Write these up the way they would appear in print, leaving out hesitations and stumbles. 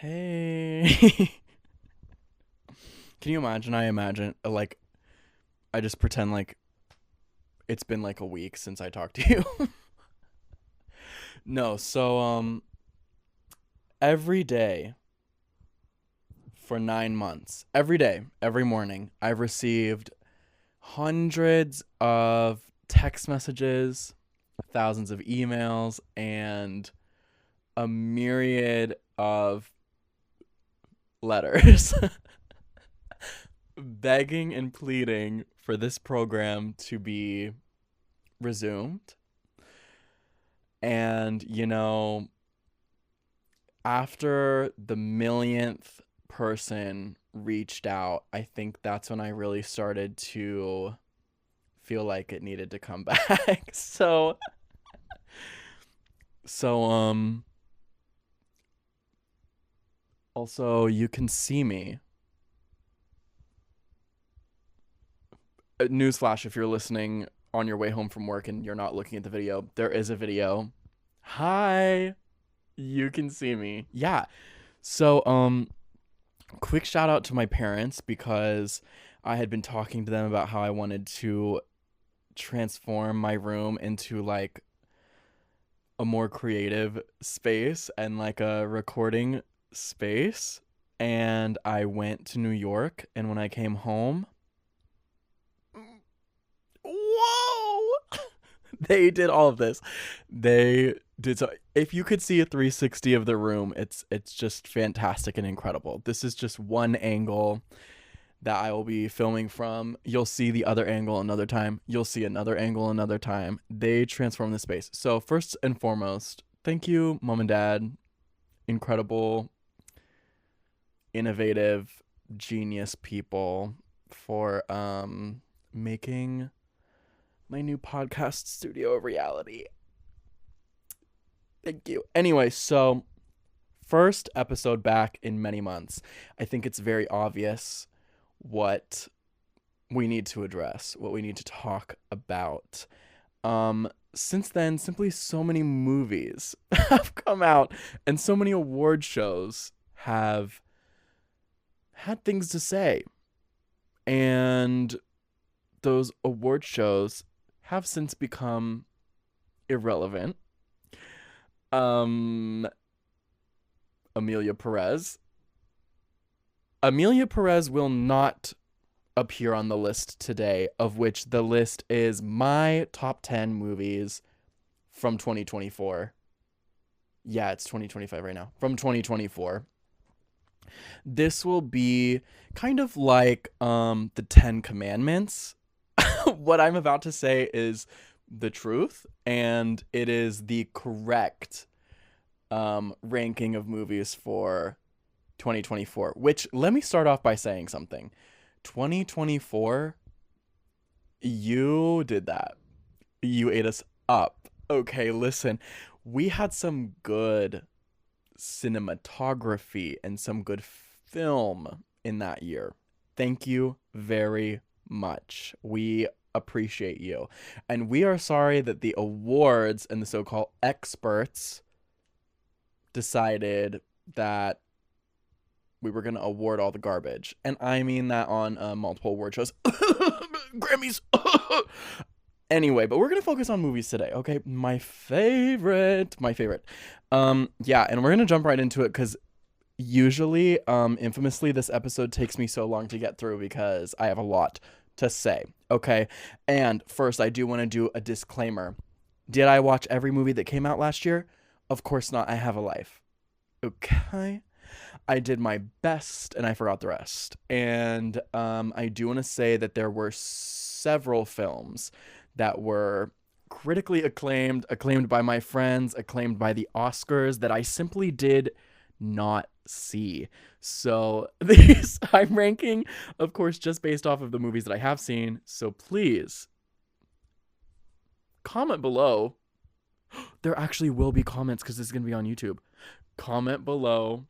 Hey. Can you imagine? I just pretend like it's been like a week since I talked to you. No, every day for 9 months, every day, every morning, I've received hundreds of text messages, thousands of emails, and a myriad of letters begging and pleading for this program to be resumed. And, after the millionth person reached out, I think that's when I really started to feel like it needed to come back. So, also, you can see me. Newsflash, if you're listening on your way home from work and you're not looking at the video, there is a video. Hi. You can see me. Yeah. So, quick shout out to my parents because I had been talking to them about how I wanted to transform my room into like a more creative space and like a recording space. And I went to New York, and when I came home, whoa! They did all of this. They did so. If you could see a 360 of the room, it's just fantastic and incredible. This is just one angle that I will be filming from. You'll see the other angle another time. You'll see another angle another time. They transform the space. So first and foremost, thank you, mom and dad. Incredible, innovative, genius people for making my new podcast studio a reality. Thank you. Anyway, so first episode back in many months. I think it's very obvious what we need to address, what we need to talk about. Since then, simply so many movies have come out and so many award shows have had things to say. And those award shows have since become irrelevant. Um, Amelia Perez. Amelia Perez will not appear on the list today, of which the list is my top 10 movies from 2024. Yeah, it's 2025 right now. From 2024. This will be kind of like the 10 Commandments. What I'm about to say is the truth, and it is the correct ranking of movies for 2024, which, let me start off by saying something. 2024, you did that. You ate us up. Okay, listen, we had some good cinematography and some good film in that year. Thank you very much. We appreciate you. And we are sorry that the awards and the so-called experts decided that we were going to award all the garbage. And I mean that on multiple award shows. Grammys. Anyway, but we're going to focus on movies today, okay? My favorite. Yeah, and we're going to jump right into it because usually, infamously, this episode takes me so long to get through because I have a lot to say, okay? And first, I do want to do a disclaimer. Did I watch every movie that came out last year? Of course not. I have a life. Okay? I did my best and I forgot the rest. And I do want to say that there were several films that were critically acclaimed by my friends, acclaimed by the Oscars, that I simply did not see. So these I'm ranking, of course, just based off of the movies that I have seen. So please comment below. There actually will be comments because this is going to be on YouTube. Comment below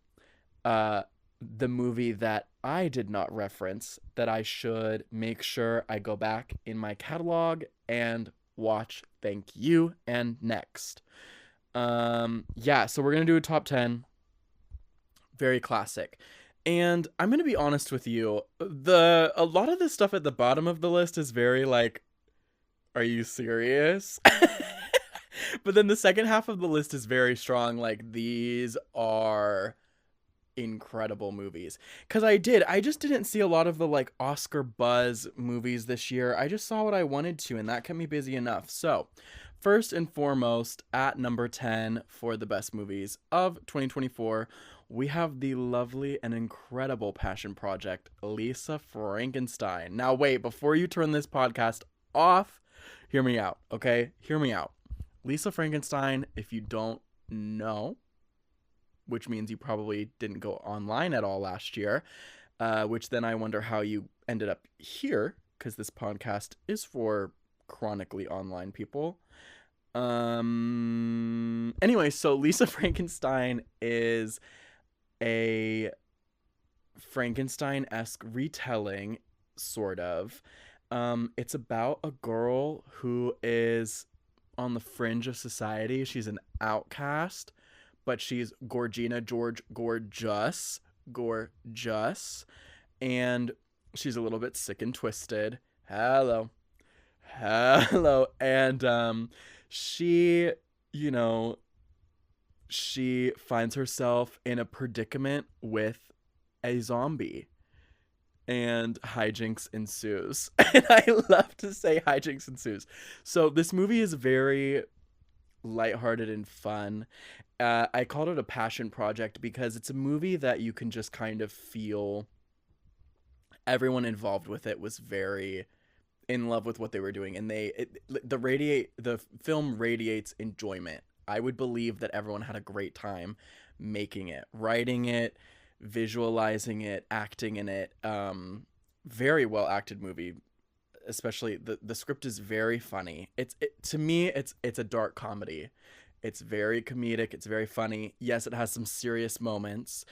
the movie that I did not reference that I should make sure I go back in my catalog and watch. Thank you. And next. Yeah, so we're going to do a top 10. Very classic. And I'm gonna be honest with you, a lot of the stuff at the bottom of the list is very like, are you serious? But then the second half of the list is very strong. Like, these are incredible movies. Because I just didn't see a lot of the like Oscar buzz movies this year. I just saw what I wanted to, and that kept me busy enough. So, first and foremost, at number 10 for the best movies of 2024, we have the lovely and incredible passion project, Lisa Frankenstein. Now, wait, before you turn this podcast off, hear me out, okay? Hear me out. Lisa Frankenstein, if you don't know, which means you probably didn't go online at all last year, which then I wonder how you ended up here, because this podcast is for chronically online people. Anyway, so Lisa Frankenstein is a Frankenstein-esque retelling, sort of. It's about a girl who is on the fringe of society. She's an outcast, but she's Gorgina George gorgeous, and she's a little bit sick and twisted. Hello. And she, you know, she finds herself in a predicament with a zombie, and hijinks ensues. And I love to say hijinks ensues. So this movie is very lighthearted and fun. I called it a passion project because it's a movie that you can just kind of feel everyone involved with it was very in love with what they were doing, and the film radiates enjoyment. I would believe that everyone had a great time making it, writing it, visualizing it, acting in it. Very well acted movie. Especially the script is very funny. To me it's a dark comedy. It's very comedic, it's very funny. Yes, it has some serious moments,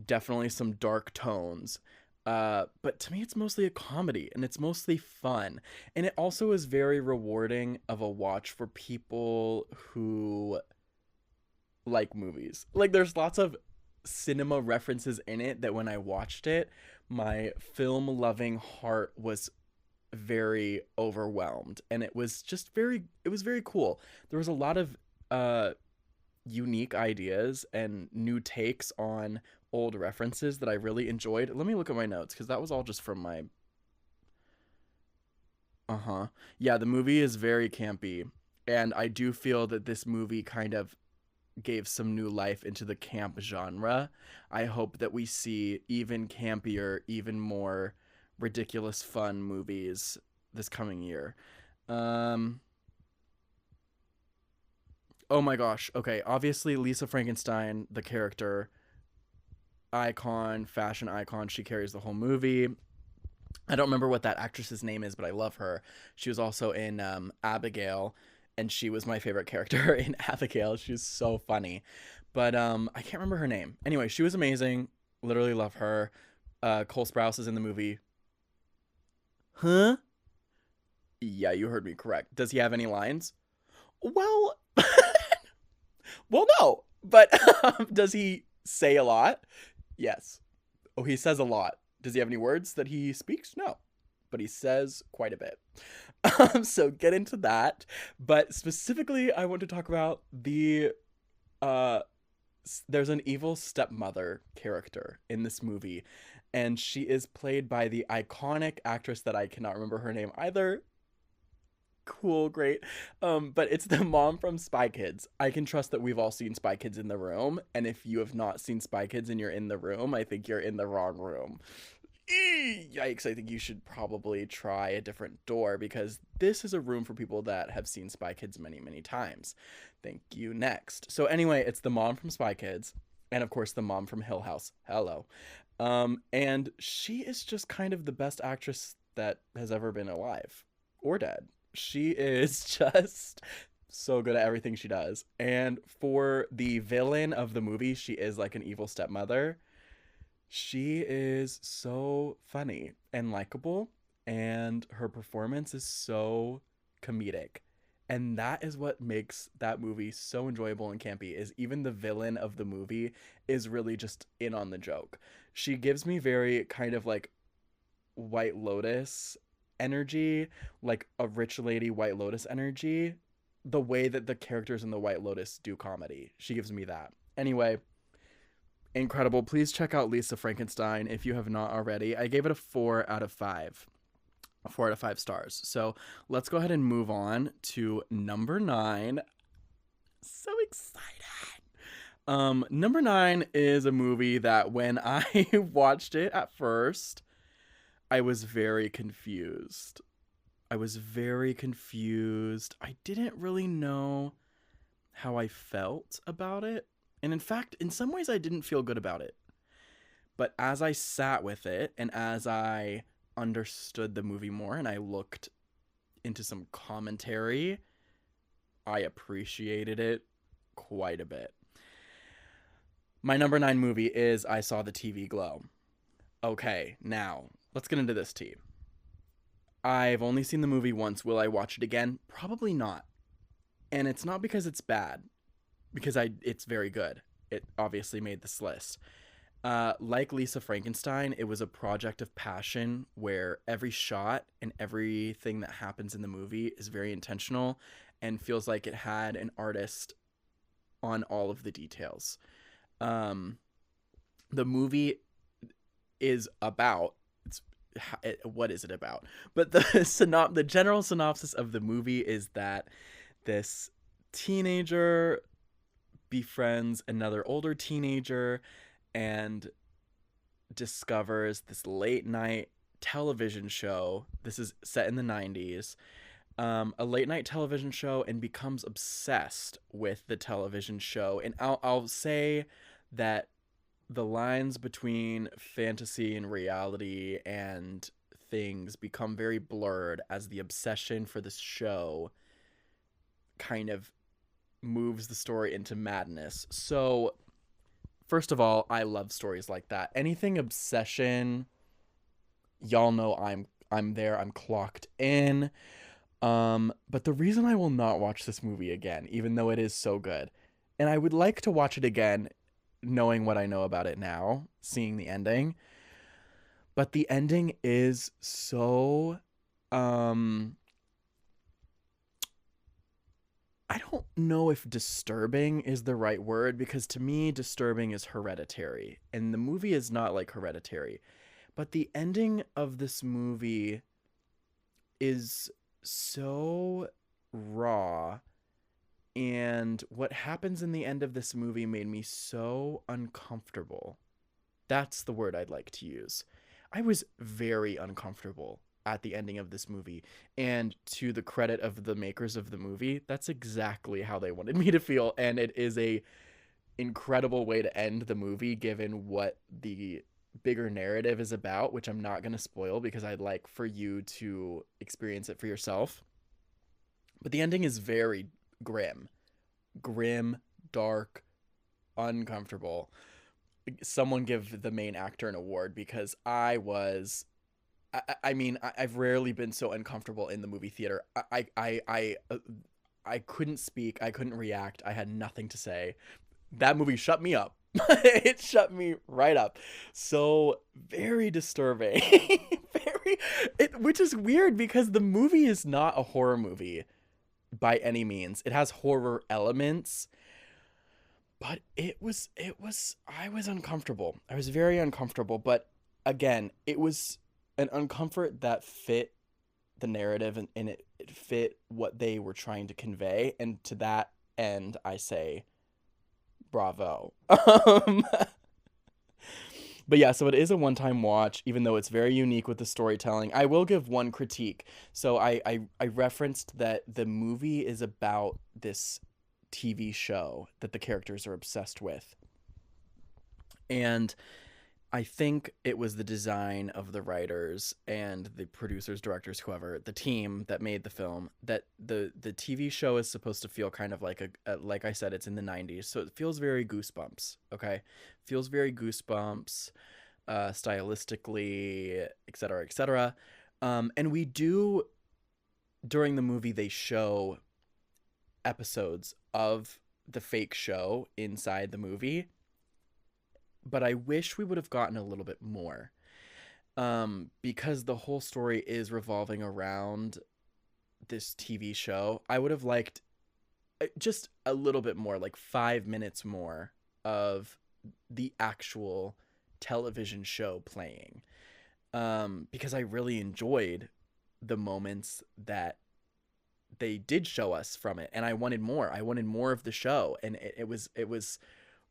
definitely some dark tones. But to me it's mostly a comedy, and it's mostly fun. And it also is very rewarding of a watch for people who like movies. Like, there's lots of cinema references in it that when I watched it, my film loving heart was very overwhelmed, and it was very cool. There was a lot of unique ideas and new takes on old references that I really enjoyed. Let me look at my notes, because that was all just from my yeah, the movie is very campy, and I do feel that this movie kind of gave some new life into the camp genre. I hope that we see even campier, even more ridiculous fun movies this coming year. Oh my gosh. Okay, obviously Lisa Frankenstein, the character, icon, fashion icon, she carries the whole movie. I don't remember what that actress's name is, but I love her. She was also in Abigail, and she was my favorite character in Abigail. She was so funny. But I can't remember her name. Anyway, she was amazing. Literally love her. Cole Sprouse is in the movie. Huh? Yeah, you heard me correct. Does he have any lines? Well, well, no. But does he say a lot? Yes. Oh, he says a lot. Does he have any words that he speaks? No. But he says quite a bit. So get into that. But specifically, I want to talk about there's an evil stepmother character in this movie, and she is played by the iconic actress that I cannot remember her name either. Cool, great. But it's the mom from Spy Kids. I can trust that we've all seen Spy Kids in the room, and if you have not seen Spy Kids and you're in the room, I think you're in the wrong room. Yikes, I think you should probably try a different door, because this is a room for people that have seen Spy Kids many, many times. Thank you. Next. So anyway, it's the mom from Spy Kids, and of course the mom from Hill House. Hello. And she is just kind of the best actress that has ever been alive or dead. She is just so good at everything she does. And for the villain of the movie, she is like an evil stepmother. She is so funny and likable, and her performance is so comedic. And that is what makes that movie so enjoyable and campy, is even the villain of the movie is really just in on the joke. She gives me very kind of like White Lotus energy, like a rich lady White Lotus energy, the way that the characters in the White Lotus do comedy. She gives me that. Anyway, incredible. Please check out Lisa Frankenstein if you have not already. I gave it a 4 out of 5. 4 out of 5 stars. So let's go ahead and move on to number 9. So excited. Number 9 is a movie that when I watched it at first, I was very confused. I didn't really know how I felt about it. And in fact, in some ways, I didn't feel good about it. But as I sat with it and as I understood the movie more and I looked into some commentary, I appreciated it quite a bit. My number 9 movie is I Saw the TV Glow. Okay, now let's get into this tea. I've only seen the movie once. Will I watch it again? Probably not. And it's not because it's bad, because it's very good. It obviously made this list. Like Lisa Frankenstein, it was a project of passion where every shot and everything that happens in the movie is very intentional and feels like it had an artist on all of the details. The movie is about, what is it about? But the general synopsis of the movie is that this teenager befriends another older teenager and discovers this late night television show. This is set in the 90s. A late night television show, and becomes obsessed with the television show. And I'll say that the lines between fantasy and reality and things become very blurred as the obsession for this show kind of moves the story into madness. So, first of all, I love stories like that. Anything obsession, y'all know I'm there. I'm clocked in. But the reason I will not watch this movie again, even though it is so good, and I would like to watch it again, knowing what I know about it now, seeing the ending, but the ending is so, I don't know if disturbing is the right word, because to me, disturbing is Hereditary, and the movie is not like Hereditary. But the ending of this movie is so raw, and what happens in the end of this movie made me so uncomfortable. That's the word I'd like to use. I was very uncomfortable at the ending of this movie, and to the credit of the makers of the movie, that's exactly how they wanted me to feel, and it is a incredible way to end the movie given what the bigger narrative is about, which I'm not going to spoil because I'd like for you to experience it for yourself. But the ending is very grim, dark, uncomfortable. Someone give the main actor an award, because I mean, I've rarely been so uncomfortable in the movie theater. I couldn't speak. I couldn't react. I had nothing to say. That movie shut me up. It shut me right up. So very disturbing. Which is weird because the movie is not a horror movie by any means. It has horror elements, but I was uncomfortable. I was very uncomfortable, but again, it was an uncomfort that fit the narrative, and it fit what they were trying to convey. And to that end, I say bravo. But yeah, so it is a one-time watch, even though it's very unique with the storytelling. I will give one critique. So I referenced that the movie is about this TV show that the characters are obsessed with. And I think it was the design of the writers and the producers, directors, whoever, the team that made the film, that the TV show is supposed to feel kind of like like I said, it's in the 90s. So it feels very Goosebumps. Okay. Feels very Goosebumps, stylistically, et cetera, et cetera. And we do, during the movie, they show episodes of the fake show inside the movie, but I wish we would have gotten a little bit more. Because the whole story is revolving around this TV show. I would have liked just a little bit more, like 5 minutes more of the actual television show playing. Because I really enjoyed the moments that they did show us from it, and I wanted more. I wanted more of the show, and it was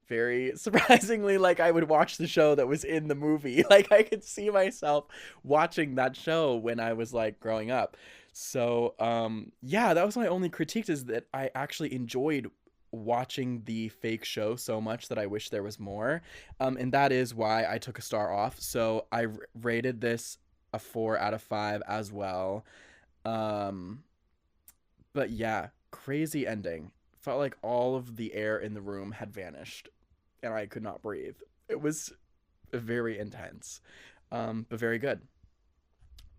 very surprisingly like I would watch the show that was in the movie. Like I could see myself watching that show when I was like growing up. So yeah, that was my only critique, is that I actually enjoyed watching the fake show so much that I wish there was more. And that is why I took a star off. So I rated this a 4 out of 5 as well. But yeah, crazy ending. Felt like all of the air in the room had vanished and I could not breathe. It was very intense, but very good.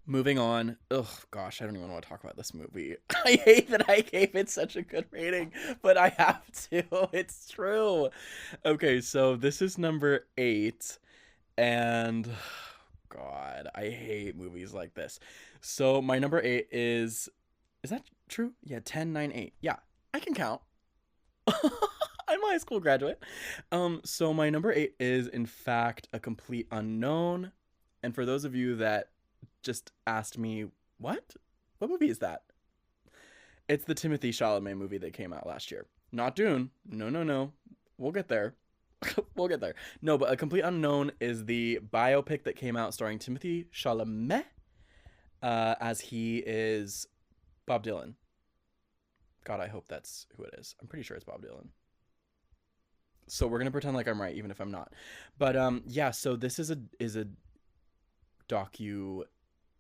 Moving on. Ugh, gosh, I don't even want to talk about this movie. I hate that I gave it such a good rating, but I have to. It's true. Okay, so this is number 8, and God, I hate movies like this. So my number 8 is that true? Yeah, 10, 9, 8. Yeah, I can count. I'm a high school graduate. So my number 8 is in fact A Complete Unknown. And for those of you that just asked me, what movie is that? It's the Timothée Chalamet movie that came out last year. Not Dune. No. We'll get there. We'll get there. No, but A Complete Unknown is the biopic that came out starring Timothée Chalamet, as he is Bob Dylan. God, I hope that's who it is. I'm pretty sure it's Bob Dylan. So we're gonna pretend like I'm right, even if I'm not. But yeah. So this is a docu,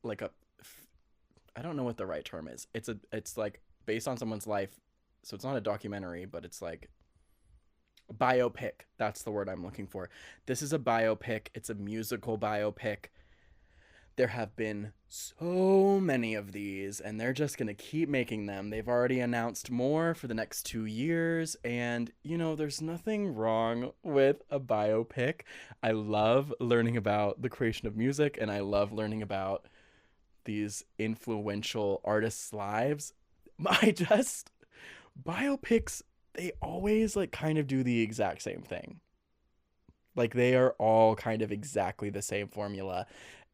like I don't know what the right term is. It's like based on someone's life. So it's not a documentary, but it's like a biopic. That's the word I'm looking for. This is a biopic. It's a musical biopic. There have been so many of these, and they're just going to keep making them. They've already announced more for the next 2 years, and, you know, there's nothing wrong with a biopic. I love learning about the creation of music, and I love learning about these influential artists' lives. Biopics, they always, like, kind of do the exact same thing. Like, they are all kind of exactly the same formula.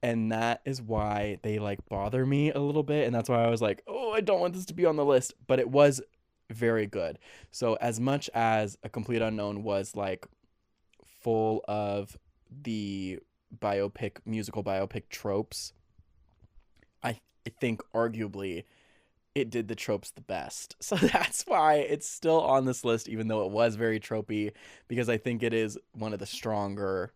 And that is why they like bother me a little bit. And that's why I was like, oh, I don't want this to be on the list. But it was very good. So as much as A Complete Unknown was like full of the musical biopic tropes, I think arguably it did the tropes the best. So that's why it's still on this list, even though it was very tropey, because I think it is one of the stronger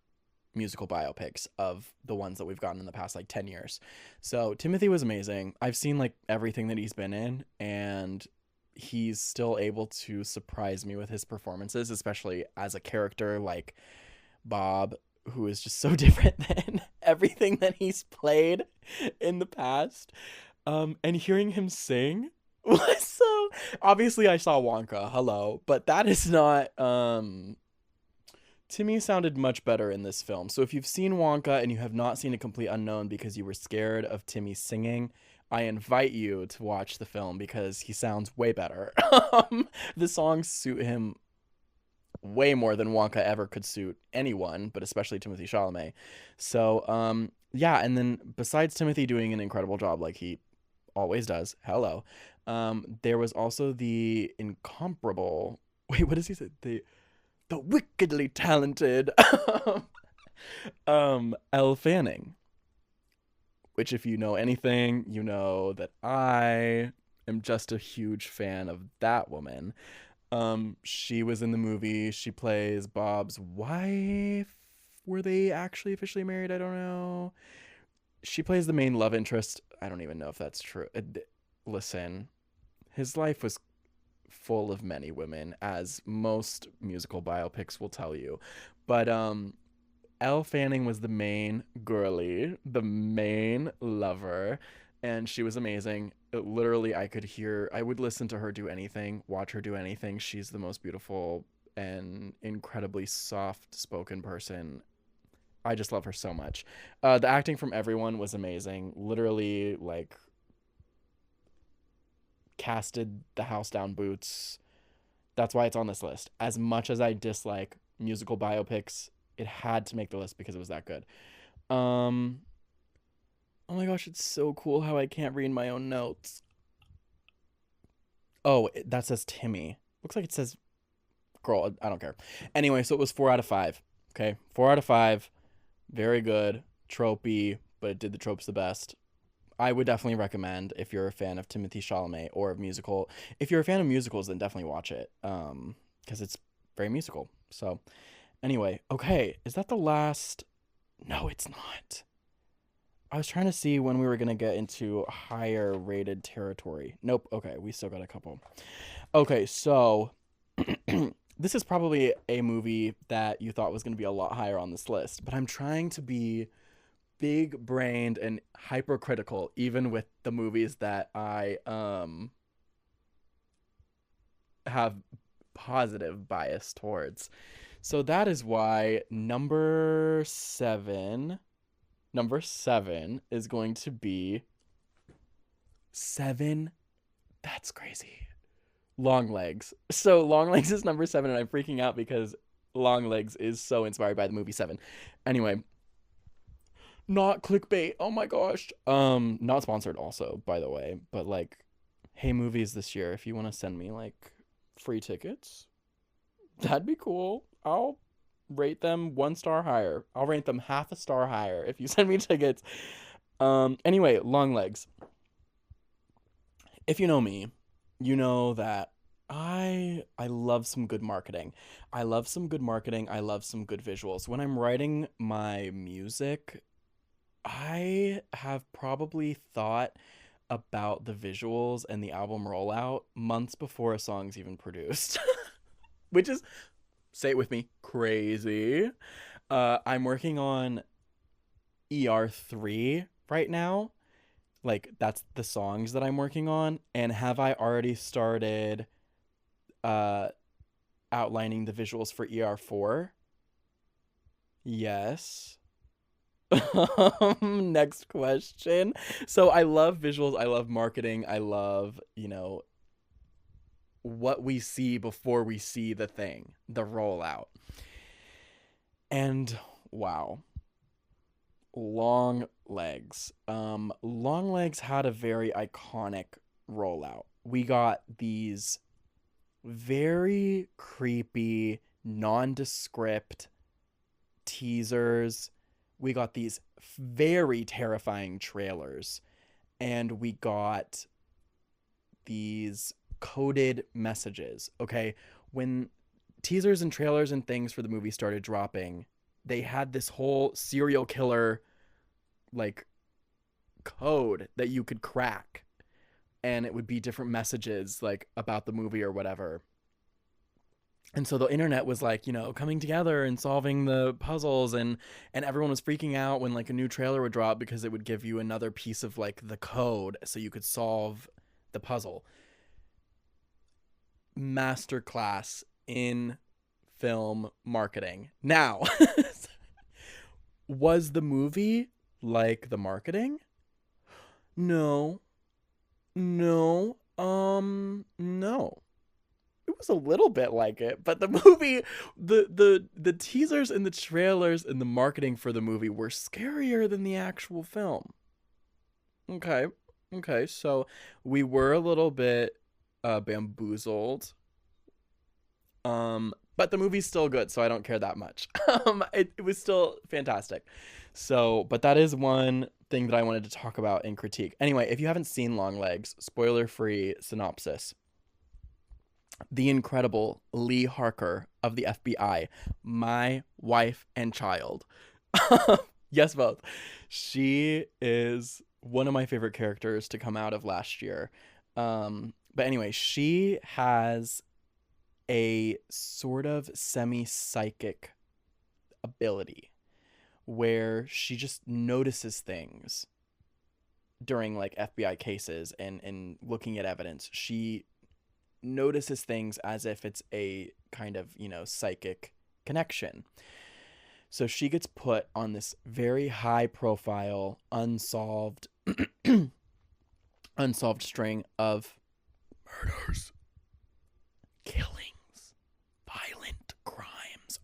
musical biopics of the ones that we've gotten in the past like 10 years. So Timothy was amazing. I've seen like everything that he's been in, and he's still able to surprise me with his performances, especially as a character like Bob, who is just so different than everything that he's played in the past. And hearing him sing was so... Obviously I saw Wonka, hello, but that is not... Timmy sounded much better in this film. So if you've seen Wonka and you have not seen A Complete Unknown because you were scared of Timmy singing, I invite you to watch the film because he sounds way better. The songs suit him way more than Wonka ever could suit anyone, but especially Timothée Chalamet. So, yeah, and then besides Timothy doing an incredible job like he always does, hello, there was also the incomparable... Wait, what does he say? The wickedly talented Elle Fanning, which if you know anything, you know that I am just a huge fan of that woman. She was in the movie. She plays Bob's wife. Were they actually officially married? I don't know. She plays the main love interest. I don't even know if that's true. Listen, his life was full of many women, as most musical biopics will tell you. But Elle Fanning was the main girly, the main lover, and she was amazing. literally, I would listen to her do anything, watch her do anything. She's the most beautiful and incredibly soft spoken person. I just love her so much. The acting from everyone was amazing. Literally, like, casted the house down boots. That's why it's on this list. As much as I dislike musical biopics, it had to make the list because it was that good. Um, oh my gosh, it's so cool how I can't read my own notes. Oh, that says Timmy. Looks like it says girl. I don't care. Anyway, so it was 4 out of 5. Okay, 4 out of 5. Very good. Tropey, but it did the tropes the best. I would definitely recommend if you're a fan of Timothy Chalamet or of musical. If you're a fan of musicals, then definitely watch it. Because it's very musical. So, anyway, okay, is that the last? No, it's not. I was trying to see when we were gonna get into higher rated territory. Nope. Okay, we still got a couple. Okay, so this is probably a movie that you thought was gonna be a lot higher on this list, but I'm trying to be big brained and hypercritical even with the movies that I have positive bias towards. So that is why number 7 is going to be 7. That's crazy. Long Legs. So Long Legs is number 7 and I'm freaking out because Long Legs is so inspired by the movie 7. Anyway, not clickbait. Oh my gosh. Not sponsored also, by the way, but like, hey, movies this year, if you want to send me like free tickets, that'd be cool. I'll rate them 1 star higher. I'll rate them half a star higher if you send me tickets. Anyway, Long Legs. If you know me, you know that I love some good marketing. I love some good marketing. I love some good visuals. When I'm writing my music, I have probably thought about the visuals and the album rollout months before a song's even produced. Which is, say it with me, crazy. I'm working on ER3 right now. Like, that's the songs that I'm working on. And have I already started uh outlining the visuals for ER4? Yes. Next question. So I love visuals, I love marketing, I love, what we see before we see the thing, the rollout. And wow, Long Legs. Long Legs had a very iconic rollout. We got these very creepy, nondescript teasers. We got these very terrifying trailers. And we got these coded messages. Okay, when teasers and trailers and things for the movie started dropping, they had this whole serial killer like code that you could crack, and it would be different messages like about the movie or whatever. And so the internet was like, coming together and solving the puzzles, and everyone was freaking out when like a new trailer would drop because it would give you another piece of like the code so you could solve the puzzle. Masterclass in film marketing. Now, was the movie like the marketing? No. No. No. It was a little bit like it, but the movie, the teasers and the trailers and the marketing for the movie were scarier than the actual film. Okay. Okay, so we were a little bit bamboozled. But the movie's still good, so I don't care that much. It was still fantastic. So, but that is one thing that I wanted to talk about in critique. Anyway, if you haven't seen Long Legs, spoiler-free synopsis. The incredible Lee Harker of the FBI, my wife and child. Yes, both. She is one of my favorite characters to come out of last year. But anyway, she has a sort of semi-psychic ability where she just notices things during like FBI cases and looking at evidence, she notices things as if it's a kind of, psychic connection. So she gets put on this very high profile, unsolved string of murders, killings, violent crimes.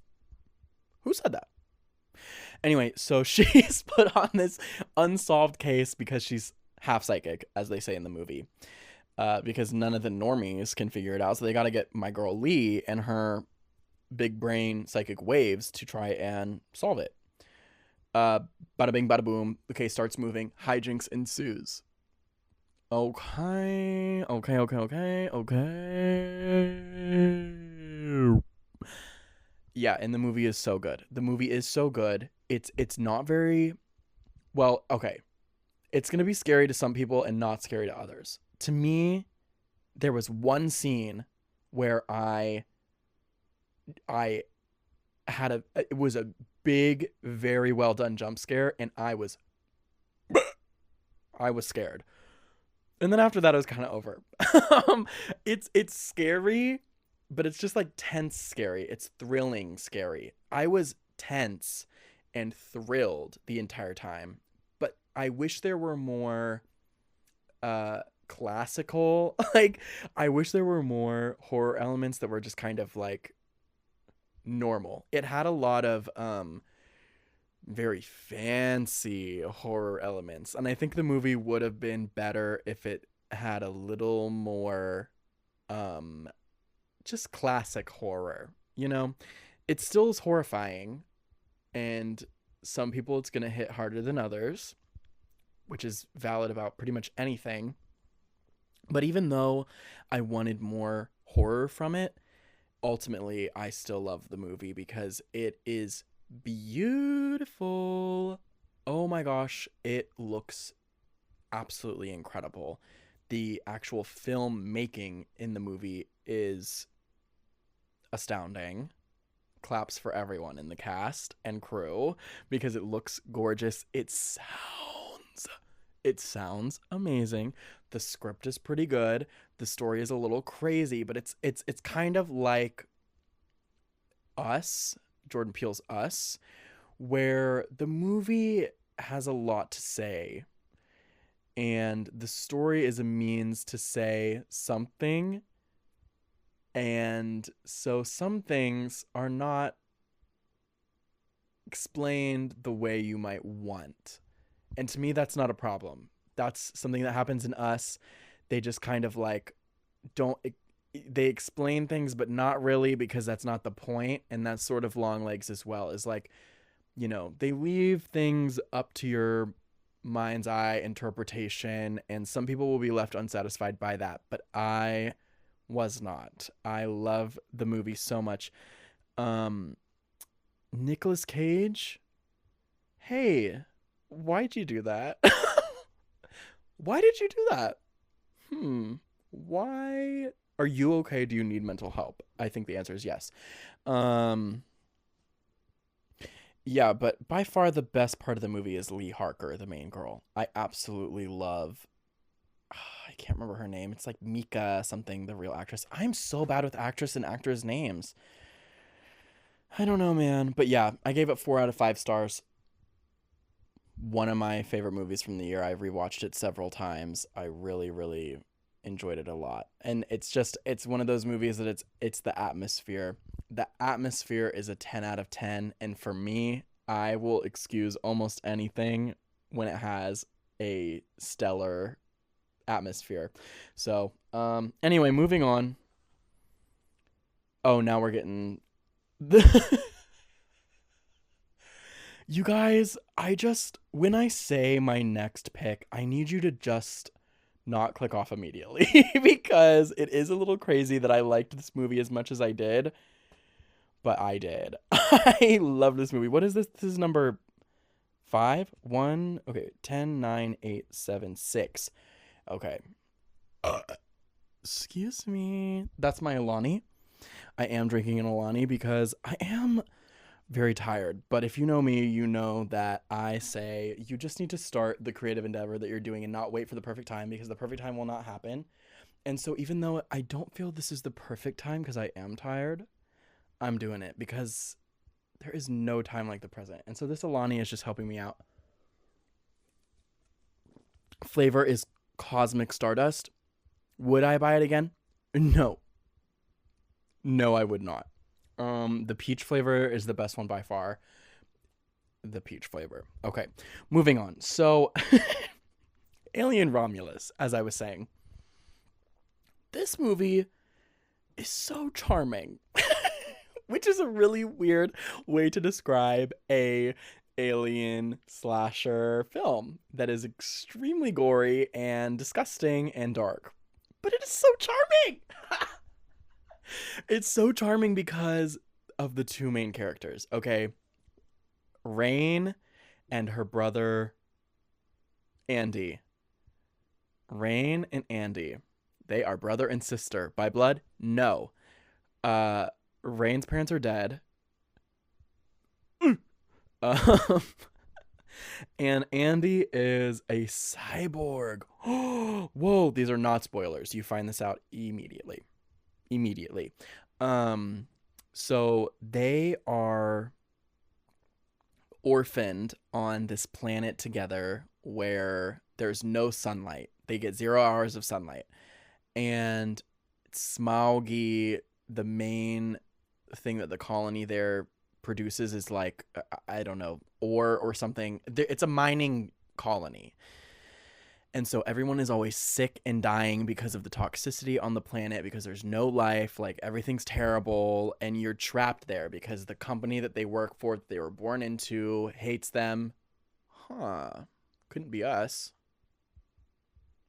Who said that? Anyway, so she's put on this unsolved case because she's half psychic, as they say in the movie. Because none of the normies can figure it out. So they got to get my girl Lee and her big brain psychic waves to try and solve it. Bada bing, bada boom. The case starts moving. Hijinks ensues. Okay. Yeah, and the movie is so good. It's not very well, okay. It's going to be scary to some people and not scary to others. To me, there was one scene where it was a big, very well done jump scare, and I was scared. And then after that, it was kind of over. It's scary, but it's just like tense scary. It's thrilling scary. I was tense and thrilled the entire time, but I wish there were more classical, like I wish there were more horror elements that were just kind of like normal. It had a lot of very fancy horror elements, and I think the movie would have been better if it had a little more just classic horror. It still is horrifying, and some people it's gonna hit harder than others, which is valid about pretty much anything. But even though I wanted more horror from it, ultimately I still love the movie because it is beautiful. Oh my gosh, it looks absolutely incredible. The actual film making in the movie is astounding. Claps for everyone in the cast and crew because it looks gorgeous. It sounds amazing. The script is pretty good. The story is a little crazy, but it's kind of like Us, Jordan Peele's Us, where the movie has a lot to say and the story is a means to say something, and so some things are not explained the way you might want. And to me, that's not a problem. That's something that happens in Us. They just kind of like they explain things, but not really, because that's not the point. And that's sort of Long Legs as well, is like, they leave things up to your mind's eye interpretation, and some people will be left unsatisfied by that. But I was not. I love the movie so much. Nicolas Cage, hey, why'd you do that? Why did you do that? Why? Are you okay? Do you need mental help? I think the answer is yes. Yeah, but by far the best part of the movie is Lee Harker, the main girl. I absolutely love... I can't remember her name. It's like Mika something, the real actress. I'm so bad with actress and actors' names. I don't know, man. But yeah, I gave it 4 out of 5 stars. One of my favorite movies from the year. I've rewatched it several times. I really, really enjoyed it a lot. And it's one of those movies that it's the atmosphere. The atmosphere is a 10 out of 10. And for me, I will excuse almost anything when it has a stellar atmosphere. So, anyway, moving on. Oh, now we're getting... You guys, when I say my next pick, I need you to just not click off immediately because it is a little crazy that I liked this movie as much as I did, but I did. I love this movie. What is this? This is number 5? 1, okay, 10, 9, 8, 7, 6. Okay. Excuse me. That's my Alani. I am drinking an Alani because I am Very tired. But if you know me, you know that I say you just need to start the creative endeavor that you're doing and not wait for the perfect time, because the perfect time will not happen. And so even though I don't feel this is the perfect time because I am tired, I'm doing it because there is no time like the present. And so this Alani is just helping me out. Flavor is Cosmic Stardust. Would I buy it again? No. No, I would not. The peach flavor is the best one by far. The peach flavor. Okay, moving on. So, Alien Romulus, as I was saying, this movie is so charming, which is a really weird way to describe a alien slasher film that is extremely gory and disgusting and dark. But it is so charming. It's so charming because of the two main characters, okay? Rain and her brother Andy. Rain and Andy. They are brother and sister. By blood? No. Rain's parents are dead. And Andy is a cyborg. Whoa, these are not spoilers. You find this out immediately. So they are orphaned on this planet together where there's no sunlight. They get 0 hours of sunlight. And Smauggy, the main thing that the colony there produces is like, I don't know, ore or something. It's a mining colony. And so everyone is always sick and dying because of the toxicity on the planet, because there's no life, like everything's terrible, and you're trapped there because the company that they work for, that they were born into, hates them. Couldn't be us.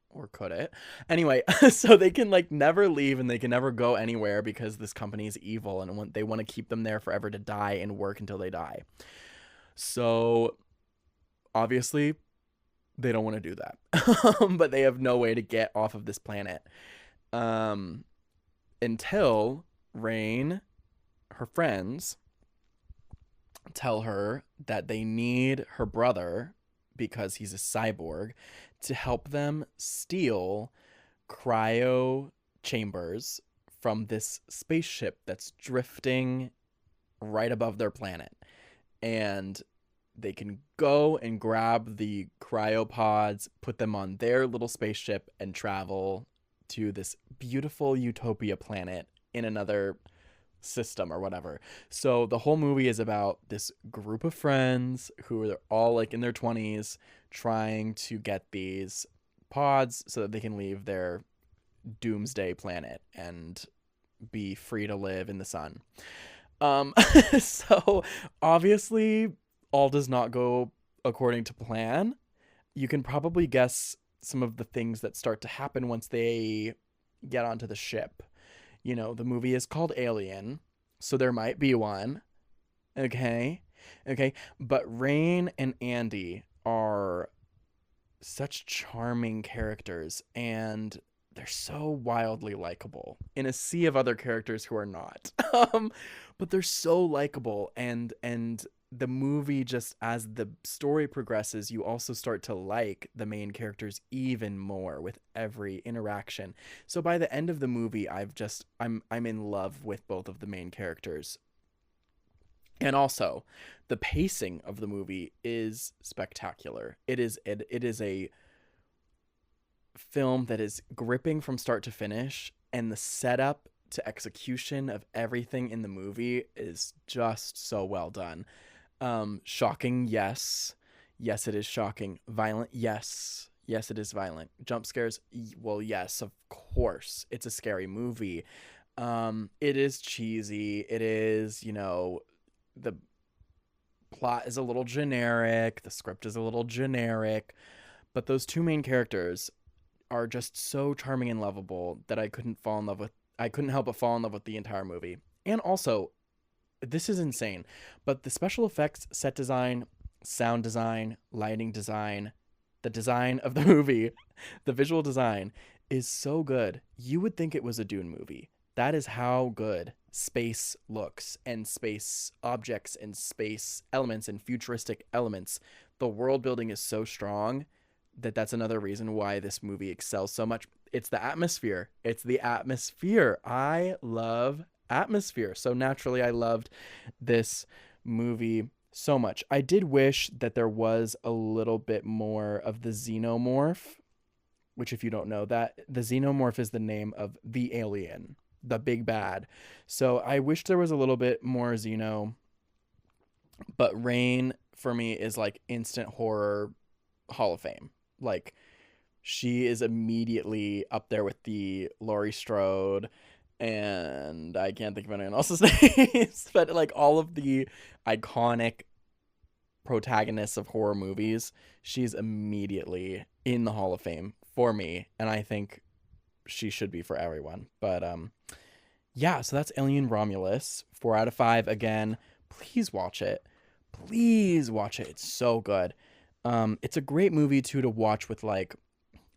Or could it? Anyway, so they can like never leave and they can never go anywhere because this company is evil and they want to keep them there forever to die and work until they die. So obviously they don't want to do that. But they have no way to get off of this planet. Until Rain, her friends, tell her that they need her brother, because he's a cyborg, to help them steal cryo chambers from this spaceship that's drifting right above their planet. And they can go and grab the cryopods, put them on their little spaceship, and travel to this beautiful utopia planet in another system or whatever. So the whole movie is about this group of friends who are all like in their 20s trying to get these pods so that they can leave their doomsday planet and be free to live in the sun. So obviously all does not go according to plan. You can probably guess some of the things that start to happen once they get onto the ship. You know, the movie is called Alien, so there might be one. Okay. But Rain and Andy are such charming characters, and they're so wildly likable in a sea of other characters who are not. But they're so likable, and the movie, just as the story progresses, you also start to like the main characters even more with every interaction. So by the end of the movie, I'm in love with both of the main characters. And also, the pacing of the movie is spectacular. It is a film that is gripping from start to finish, and the setup to execution of everything in the movie is just so well done. Shocking, yes. Yes, it is shocking. Violent, yes. Yes, it is violent. Jump scares, well, yes, of course. It's a scary movie. It is cheesy. It is, the plot is a little generic. The script is a little generic. But those two main characters are just so charming and lovable that I couldn't help but fall in love with the entire movie. And also, this is insane, but the special effects, set design, sound design, lighting design, the design of the movie, the visual design is so good. You would think it was a Dune movie. That is how good space looks and space objects and space elements and futuristic elements. The world building is so strong that that's another reason why this movie excels so much. It's the atmosphere. It's the atmosphere. I love atmosphere. So naturally, I loved this movie so much. I did wish that there was a little bit more of the xenomorph, which if you don't know that, the xenomorph is the name of the alien, the big bad. So I wish there was a little bit more Xeno, but Rain for me is like instant horror Hall of Fame. Like she is immediately up there with the Laurie Strode, and I can't think of anyone else's names, but like all of the iconic protagonists of horror movies, she's immediately in the Hall of Fame for me, and I think she should be for everyone. But yeah, so that's Alien Romulus. 4 out of 5 again. Please watch it. Please watch it. It's so good. It's a great movie too to watch with like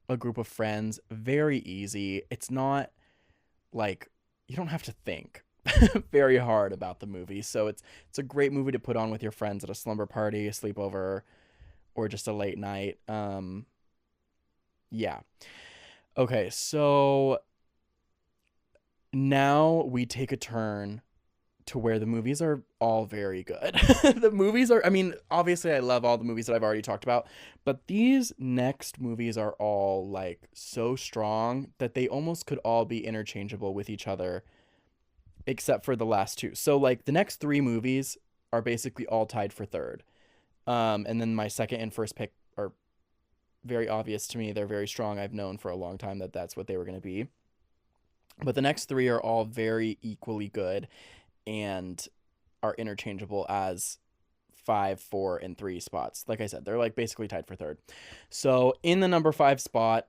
a group of friends. Very easy. It's not like you don't have to think very hard about the movie. So it's a great movie to put on with your friends at a slumber party, a sleepover, or just a late night. Yeah. Okay, so now we take a turn to where the movies are all very good. The movies are, I mean, obviously I love all the movies that I've already talked about, but these next movies are all like so strong that they almost could all be interchangeable with each other, except for the last two. So like the next 3 movies are basically all tied for third. And then my second and first pick are very obvious to me. They're very strong. I've known for a long time that that's what they were going to be. But the next 3 are all very equally good and are interchangeable as 5, 4, and 3 spots. Like I said, they're like basically tied for third. So in the number 5 spot,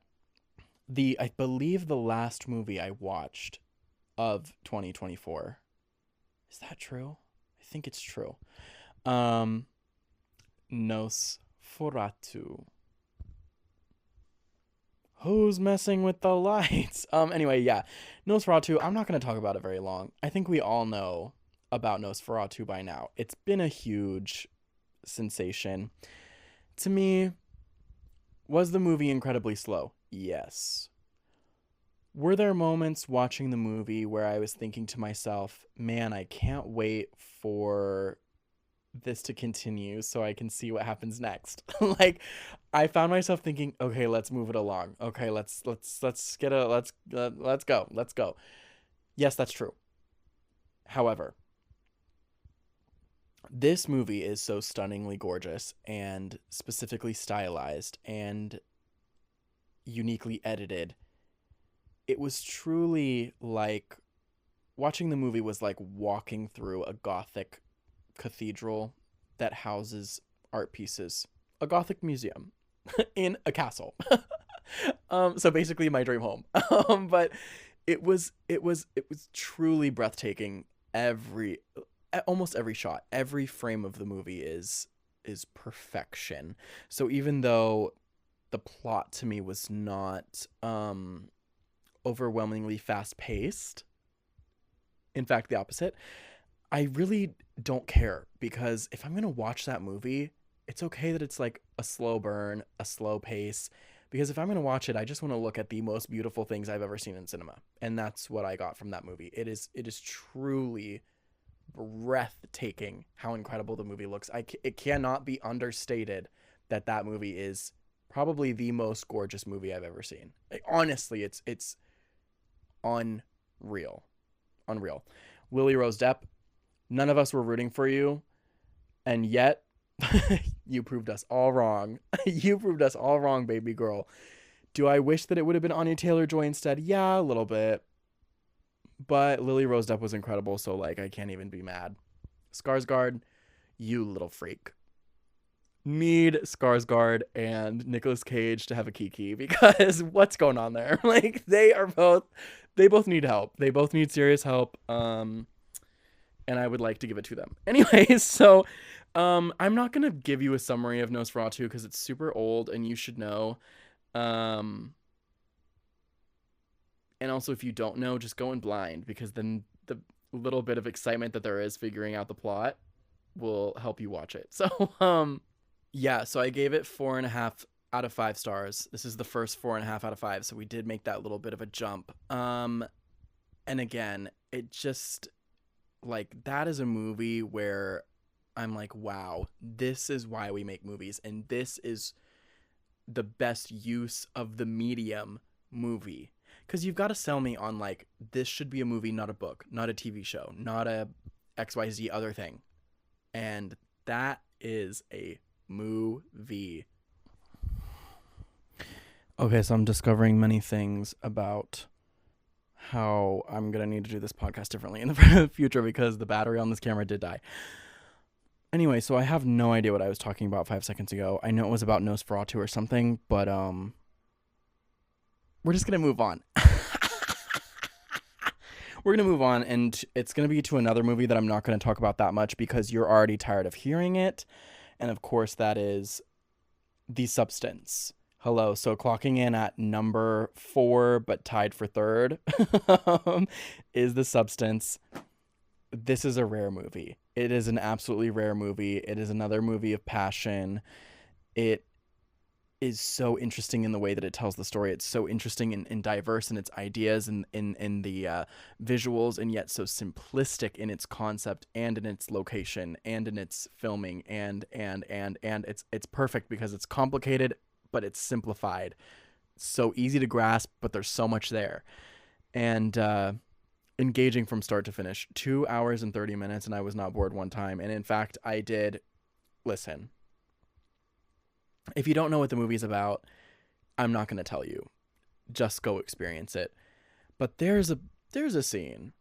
I believe the last movie I watched of 2024. Is that true? I think it's true. Nosferatu. Who's messing with the lights? Anyway, yeah. Nosferatu, I'm not going to talk about it very long. I think we all know about Nosferatu by now. It's been a huge sensation. To me, was the movie incredibly slow? Yes. Were there moments watching the movie where I was thinking to myself, man, I can't wait for this to continue so I can see what happens next. Like I found myself thinking, okay, let's move it along. Okay, let's go. Yes, that's true. However, this movie is so stunningly gorgeous and specifically stylized and uniquely edited. It was truly like watching the movie was like walking through a Gothic cathedral that houses art pieces, a Gothic museum in a castle. So basically my dream home. But it was truly breathtaking. Almost every shot, every frame of the movie is perfection. So even though the plot to me was not overwhelmingly fast paced, in fact the opposite, I really don't care, because if I'm going to watch that movie, it's okay that it's like a slow burn, a slow pace, because if I'm going to watch it, I just want to look at the most beautiful things I've ever seen in cinema. And that's what I got from that movie. It is truly breathtaking how incredible the movie looks. It cannot be understated that that movie is probably the most gorgeous movie I've ever seen. Like, honestly, it's unreal. Lily Rose Depp, none of us were rooting for you, and yet you proved us all wrong. You proved us all wrong, baby girl. Do I wish that it would have been Anya Taylor-Joy instead? Yeah, a little bit. But Lily Rose Depp was incredible, so like I can't even be mad. Skarsgård, you little freak. Need Skarsgård and Nicolas Cage to have a kiki, because what's going on there? Like they both need help. They both need serious help. And I would like to give it to them. Anyways, so I'm not going to give you a summary of Nosferatu because it's super old and you should know. And also if you don't know, just go in blind, because then little bit of excitement that there is figuring out the plot will help you watch it. So, yeah, so I gave it 4.5 out of 5 stars. This is the first 4.5 out of 5, so we did make that little bit of a jump. And again, it just, like, that is a movie where I'm like, wow, this is why we make movies, and this is the best use of the medium movie. Because you've got to sell me on, like, this should be a movie, not a book, not a TV show, not a XYZ other thing. And that is a movie. Okay, so I'm discovering many things about how I'm going to need to do this podcast differently in the future because the battery on this camera did die. Anyway, so I have no idea what I was talking about 5 seconds ago. I know it was about Nosferatu or something, but we're just going to move on. We're going to move on, and it's going to be to another movie that I'm not going to talk about that much because you're already tired of hearing it. And of course, that is The Substance. Hello. So clocking in at number 4, but tied for 3rd, is The Substance. This is a rare movie. It is an absolutely rare movie. It is another movie of passion. It is so interesting in the way that it tells the story. It's so interesting and diverse in its ideas and in the visuals, and yet so simplistic in its concept and in its location and in its filming and it's perfect because it's complicated, but it's simplified. It's so easy to grasp, but there's so much there. And engaging from start to finish. 2 hours and 30 minutes, and I was not bored one time. And in fact, I did listen. If you don't know what the movie's about, I'm not going to tell you. Just go experience it. But there's a scene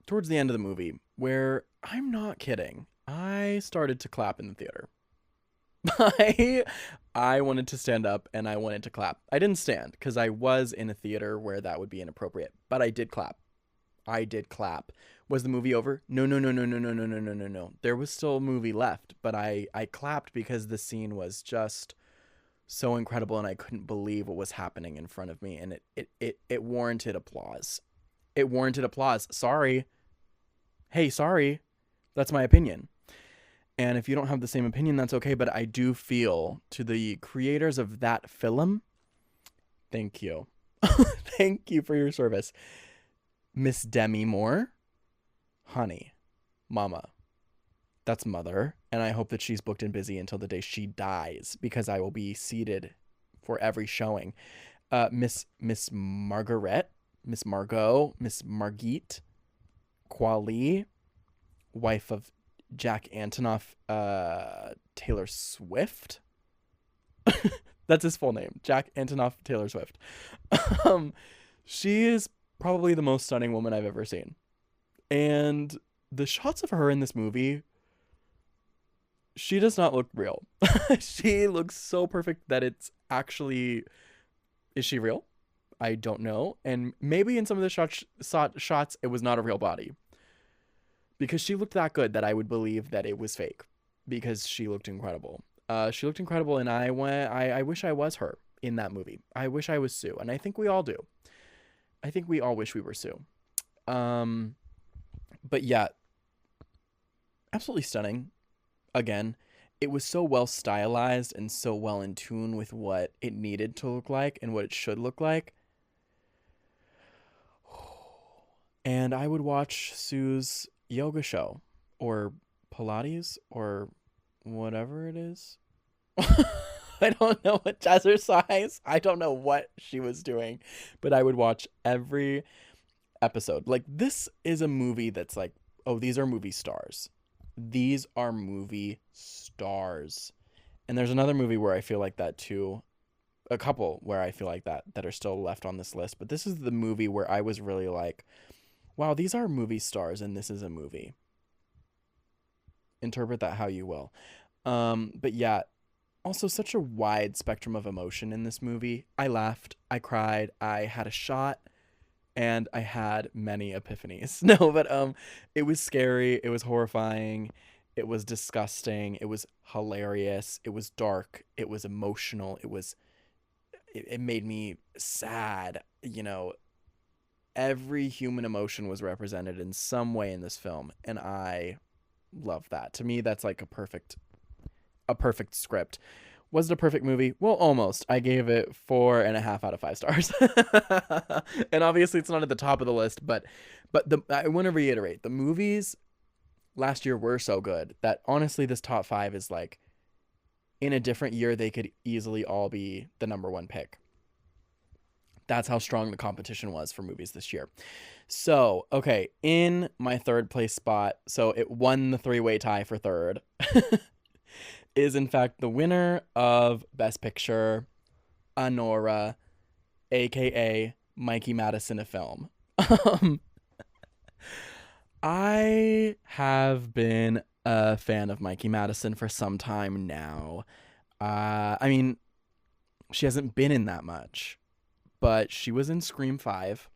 towards the end of the movie where, I'm not kidding, I started to clap in the theater. I wanted to stand up and I wanted to clap. I didn't stand because I was in a theater where that would be inappropriate, but I did clap. Was the movie over? No. There was still a movie left, but I clapped because the scene was just so incredible and I couldn't believe what was happening in front of me, and it warranted applause. It warranted applause. Sorry. Hey, sorry. That's my opinion. And if you don't have the same opinion, that's okay, but I do feel, to the creators of that film, thank you. Thank you for your service. Miss Demi Moore, honey, mama, that's mother, and I hope that she's booked and busy until the day she dies, because I will be seated for every showing. Miss Margaret, Miss Margot, Miss Margit Qualley, wife of Jack Antonoff, Taylor Swift. That's his full name, Jack Antonoff Taylor Swift. She is probably the most stunning woman I've ever seen. And the shots of her in this movie, she does not look real. She looks so perfect that it's actually... Is she real? I don't know. And maybe in some of the shots, it was not a real body. Because she looked that good that I would believe that it was fake. Because she looked incredible. She looked incredible, and I wish I was her in that movie. I wish I was Sue, and I think we all do. I think we all wish we were Sue. But yeah, absolutely stunning. Again, it was so well stylized and so well in tune with what it needed to look like and what it should look like. And I would watch Sue's yoga show or Pilates or whatever it is. I don't know what jazzercise. I don't know what she was doing, but I would watch every episode. Like, this is a movie that's like, oh, these are movie stars. These are movie stars. And there's another movie where I feel like that too. A couple where I feel like that are still left on this list. But this is the movie where I was really like, wow, these are movie stars and this is a movie. Interpret that how you will. But yeah, also such a wide spectrum of emotion in this movie. I laughed, I cried, I had a shot, and I had many epiphanies. No, but it was scary, it was horrifying, it was disgusting, it was hilarious, it was dark, it was emotional, it made me sad, you know, every human emotion was represented in some way in this film, and I love that. To me, that's like a perfect script. Was it a perfect movie? Well, almost. I gave it 4.5 out of 5 stars. And obviously it's not at the top of the list, but I want to reiterate, the movies last year were so good that honestly this top 5 is like, in a different year they could easily all be the number one pick. That's how strong the competition was for movies this year. So, okay, in my third place spot, so it won the three-way tie for third, is in fact the winner of Best Picture, Anora, aka Mikey Madison, a film. I have been a fan of Mikey Madison for some time now. I mean, she hasn't been in that much, but she was in Scream 5,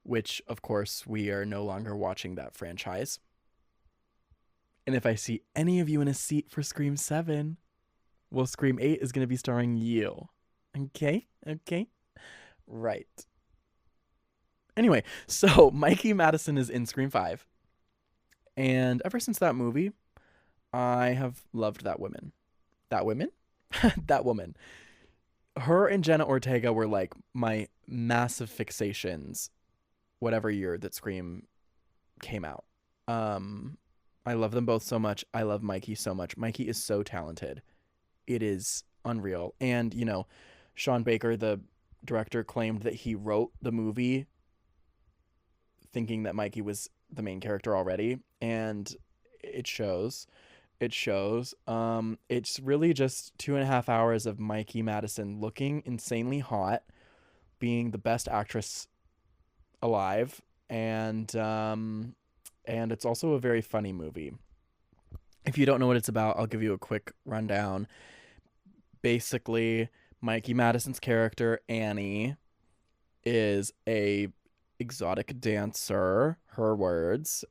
which, of course, we are no longer watching that franchise. And if I see any of you in a seat for Scream 7, well, Scream 8 is going to be starring you. Okay? Right. Anyway, so Mikey Madison is in Scream 5. And ever since that movie, I have loved that woman. That woman? That woman. Her and Jenna Ortega were like my massive fixations whatever year that Scream came out. I love them both so much. I love Mikey so much. Mikey is so talented. It is unreal. And, you know, Sean Baker, the director, claimed that he wrote the movie thinking that Mikey was the main character already. And it shows. It's really just 2.5 hours of Mikey Madison looking insanely hot, being the best actress alive, and it's also a very funny movie. If you don't know what it's about, I'll give you a quick rundown. Basically, Mikey Madison's character, Annie, is a exotic dancer, her words,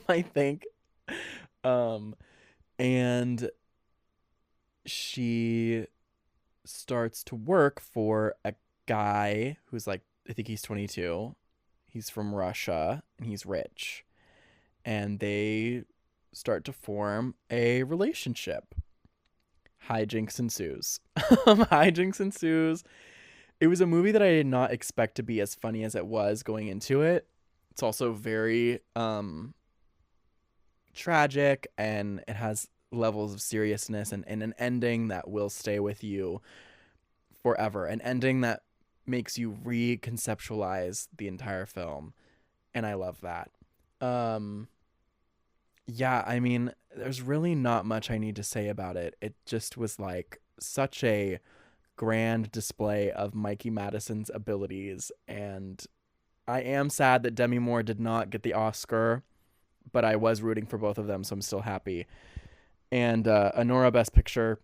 I think. And she starts to work for a guy who's like, I think he's 22. He's from Russia and he's rich. And they start to form a relationship. Hijinks ensues. Hijinks ensues. It was a movie that I did not expect to be as funny as it was going into it. It's also very tragic, and it has levels of seriousness and an ending that will stay with you forever. An ending that makes you reconceptualize the entire film. And I love that. Yeah, I mean, there's really not much I need to say about it. It just was like such a grand display of Mikey Madison's abilities, and I am sad that Demi Moore did not get the Oscar, but I was rooting for both of them, so I'm still happy. And Anora Best Picture,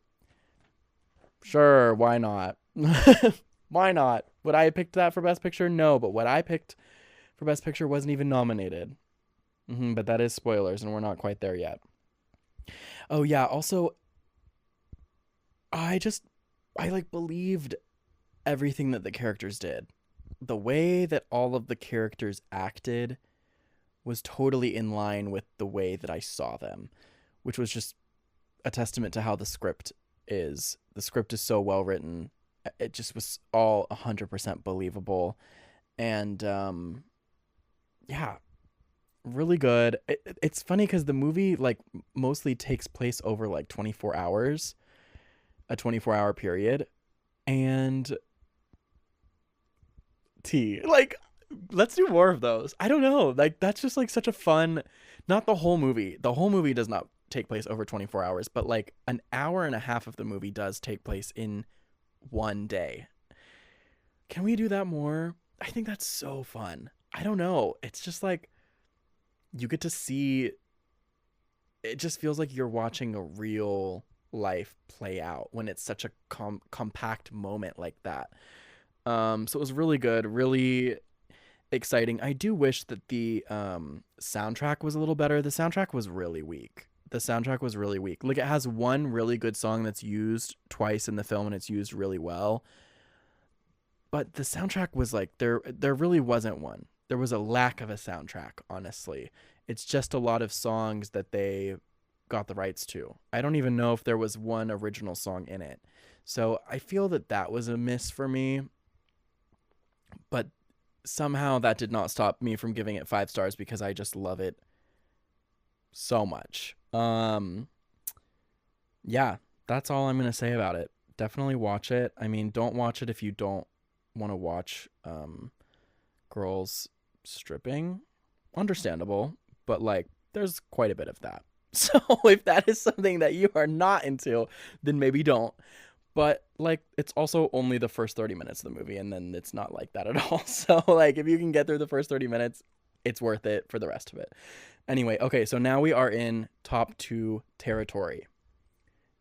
sure, why not? Why not? Would I have picked that for Best Picture? No, but what I picked for Best Picture wasn't even nominated. But that is spoilers, and we're not quite there yet. Oh yeah, also, I like believed everything that the characters did. The way that all of the characters acted was totally in line with the way that I saw them, which was just a testament to how the script is. The script is so well written. It just was all 100% believable. And yeah, really good. It's funny because the movie like mostly takes place over like 24 hours, a 24-hour period. And like, let's do more of those. I don't know, like that's just like such a fun, not the whole movie does not take place over 24 hours, but like an hour and a half of the movie does take place in one day. Can we do that more? I think that's so fun. I don't know, it's just like you get to see, it just feels like you're watching a real life play out when it's such a compact moment like that. So it was really good, really exciting. I do wish that the soundtrack was a little better. The soundtrack was really weak. Like, it has one really good song that's used twice in the film, and it's used really well. But the soundtrack was like there really wasn't one. There was a lack of a soundtrack, honestly. It's just a lot of songs that they got the rights to. I don't even know if there was one original song in it. So I feel that that was a miss for me, but somehow that did not stop me from giving it 5 stars because I just love it so much. Yeah, that's all I'm going to say about it. Definitely watch it. I mean, don't watch it if you don't want to watch girls stripping. Understandable, but like there's quite a bit of that. So if that is something that you are not into, then maybe don't. But like it's also only the first 30 minutes of the movie and then it's not like that at all. So like if you can get through the first 30 minutes, it's worth it for the rest of it. Anyway, okay, so now we are in top 2 territory.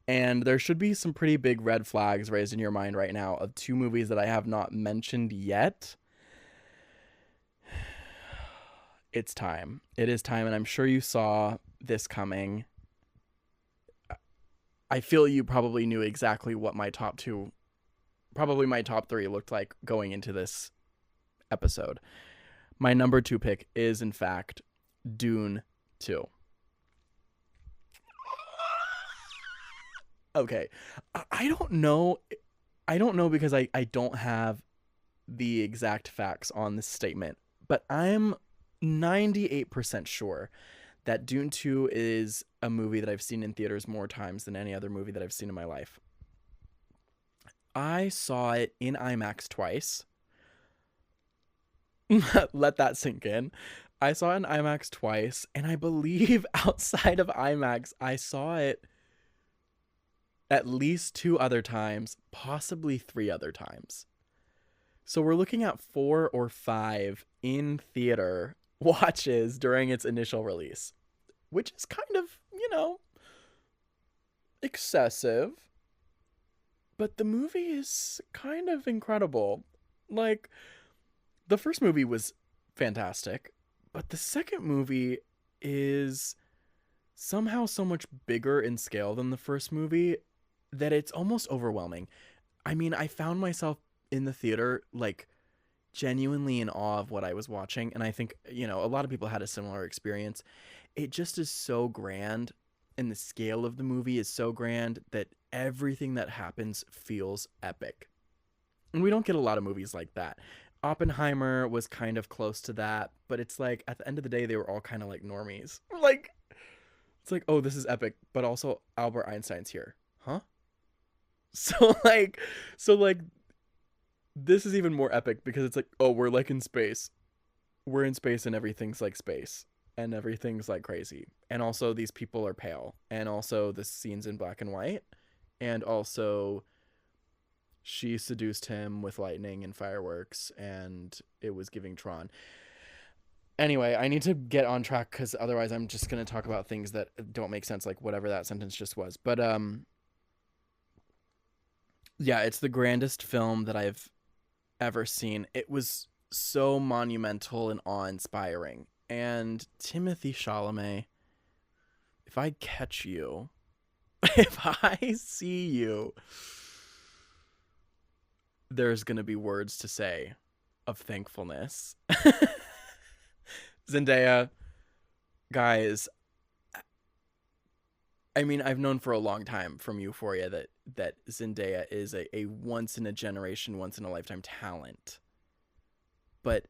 And there should be some pretty big red flags raised in your mind right now of 2 movies that I have not mentioned yet. It's time. It is time, and I'm sure you saw this coming. I feel you probably knew exactly what my top 2, probably my top 3 looked like going into this episode. My number 2 pick is, in fact, Dune 2. Okay. I don't know. I don't know because I don't have the exact facts on this statement, but I'm 98% sure that Dune 2 is a movie that I've seen in theaters more times than any other movie that I've seen in my life. I saw it in IMAX twice. Let that sink in. I saw it in IMAX twice, and I believe outside of IMAX, I saw it at least 2 other times, possibly 3 other times. So we're looking at 4 or 5 in theater watches during its initial release, which is kind of, excessive. But the movie is kind of incredible. Like, the first movie was fantastic, but the second movie is somehow so much bigger in scale than the first movie that it's almost overwhelming. I mean, I found myself in the theater, like, genuinely in awe of what I was watching. And I think, a lot of people had a similar experience. It just is so grand, and the scale of the movie is so grand that everything that happens feels epic. And we don't get a lot of movies like that. Oppenheimer was kind of close to that, but it's like, at the end of the day, they were all kind of like normies. Like, it's like, oh, this is epic, but also Albert Einstein's here. Huh? So like this is even more epic because it's like, oh, we're like in space. We're in space and everything's like space and everything's like crazy. And also these people are pale. And also the scene's in black and white. And also she seduced him with lightning and fireworks and it was giving Tron. Anyway, I need to get on track because otherwise I'm just going to talk about things that don't make sense, like whatever that sentence just was. But yeah, it's the grandest film that I've ever seen. It was so monumental and awe-inspiring. And Timothée Chalamet, if I catch you, if I see you, there's going to be words to say of thankfulness. Zendaya, guys, I mean, I've known for a long time from Euphoria that Zendaya is a once-in-a-generation, once-in-a-lifetime talent. But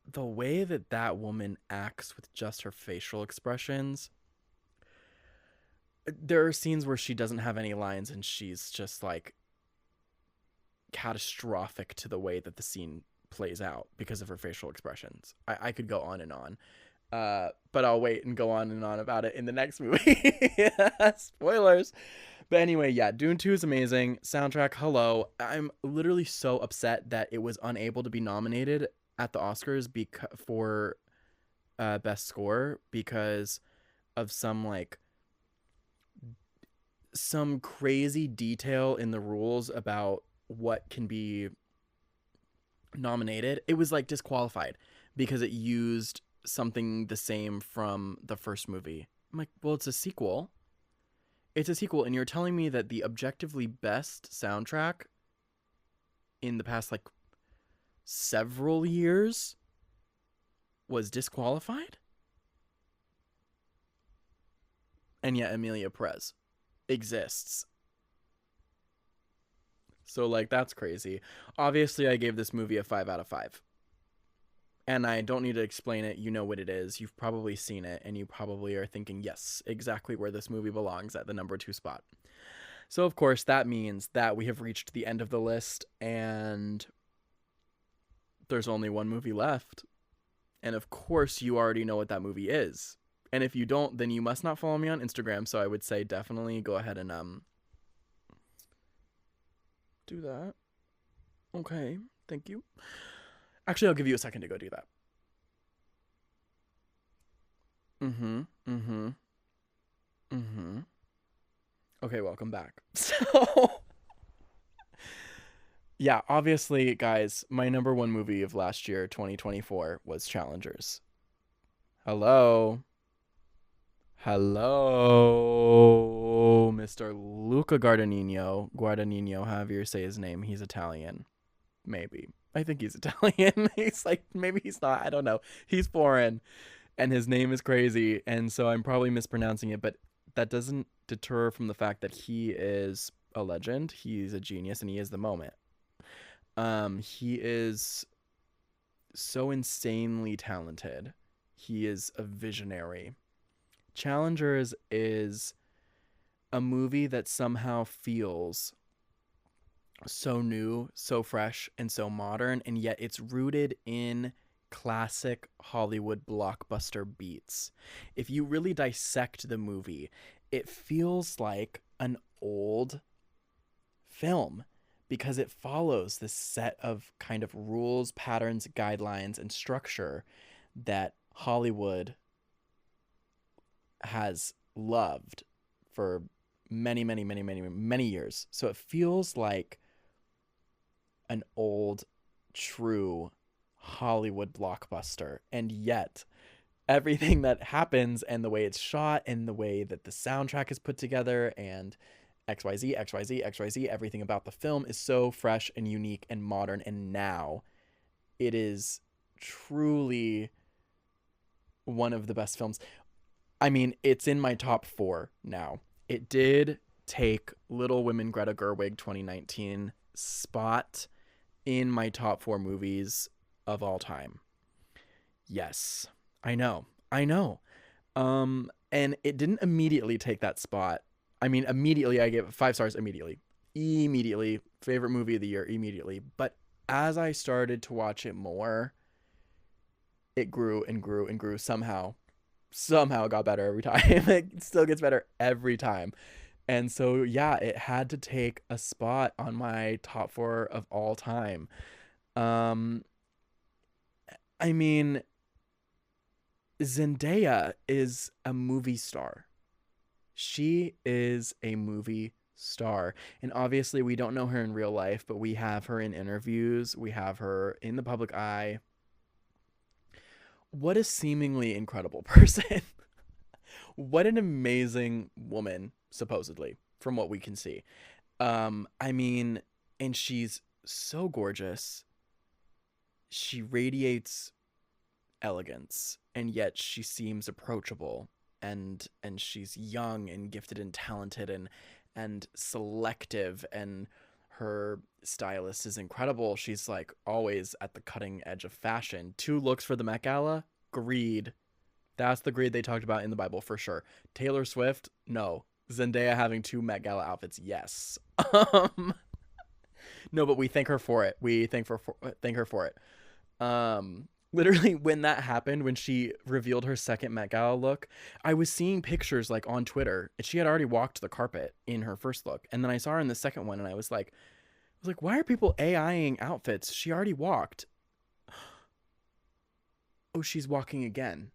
the way that woman acts with just her facial expressions, there are scenes where she doesn't have any lines and she's just like catastrophic to the way that the scene plays out because of her facial expressions. I could go on and on. But I'll wait and go on and on about it in the next movie. Spoilers. But anyway, yeah, Dune 2 is amazing. Soundtrack, hello. I'm literally so upset that it was unable to be nominated at the Oscars for Best Score because of some crazy detail in the rules about what can be nominated. It was like disqualified because it used something the same from the first movie. I'm like, well, it's a sequel. It's a sequel, and you're telling me that the objectively best soundtrack in the past, like, several years was disqualified? And yet Emilia Perez exists. So, like, that's crazy. Obviously, I gave this movie a 5 out of 5. And I don't need to explain it. You know what it is. You've probably seen it, and you probably are thinking, yes, exactly where this movie belongs, at the number 2 spot. So, of course, that means that we have reached the end of the list, and there's only one movie left. And, of course, you already know what that movie is. And if you don't, then you must not follow me on Instagram. So I would say definitely go ahead and do that. Okay, thank you. Actually, I'll give you a second to go do that. Mm-hmm. Mm-hmm. Mm-hmm. Okay, welcome back. So, yeah, obviously, guys, my number 1 movie of last year, 2024, was Challengers. Hello. Hello, Mr. Luca Guadagnino, however you say his name. He's Italian. Maybe. I think he's Italian. He's like, maybe he's not. I don't know. He's foreign, and his name is crazy, and so I'm probably mispronouncing it, but that doesn't deter from the fact that he is a legend. He's a genius, and he is the moment. He is so insanely talented. He is a visionary. Challengers is a movie that somehow feels so new, so fresh, and so modern, and yet it's rooted in classic Hollywood blockbuster beats. If you really dissect the movie, it feels like an old film because it follows this set of kind of rules, patterns, guidelines, and structure that Hollywood has loved for many, many, many, many, many years. So it feels like an old, true Hollywood blockbuster. And yet, everything that happens and the way it's shot and the way that the soundtrack is put together and XYZ, XYZ, XYZ, everything about the film is so fresh and unique and modern. And now it is truly one of the best films. I mean, it's in my top 4 now. It did take Little Women Greta Gerwig 2019 spot in my top 4 movies of all time. Yes, I know. And it didn't immediately take that spot. I mean, immediately I gave it 5 stars immediately. Favorite movie of the year immediately. But as I started to watch it more, it grew and grew and grew somehow it got better every time. It still gets better every time. And so, yeah, it had to take a spot on my top 4 of all time. I mean, Zendaya is a movie star. She is a movie star. And obviously, we don't know her in real life, but we have her in interviews. We have her in the public eye. What a seemingly incredible person. What an amazing woman, supposedly, from what we can see. I mean, and she's so gorgeous. She radiates elegance, and yet she seems approachable, and she's young and gifted and talented and selective, and her stylist is incredible. She's like always at the cutting edge of fashion. 2 looks for the Met Gala. Greed. That's the greed they talked about in the Bible for sure. Taylor Swift, no. Zendaya having 2 Met Gala outfits, yes. No, but we thank her for it. We thank her for it. Literally, when that happened, when she revealed her second Met Gala look, I was seeing pictures like on Twitter, and she had already walked the carpet in her first look, and then I saw her in the second one, and I was like, why are people AIing outfits? She already walked. Oh, she's walking again.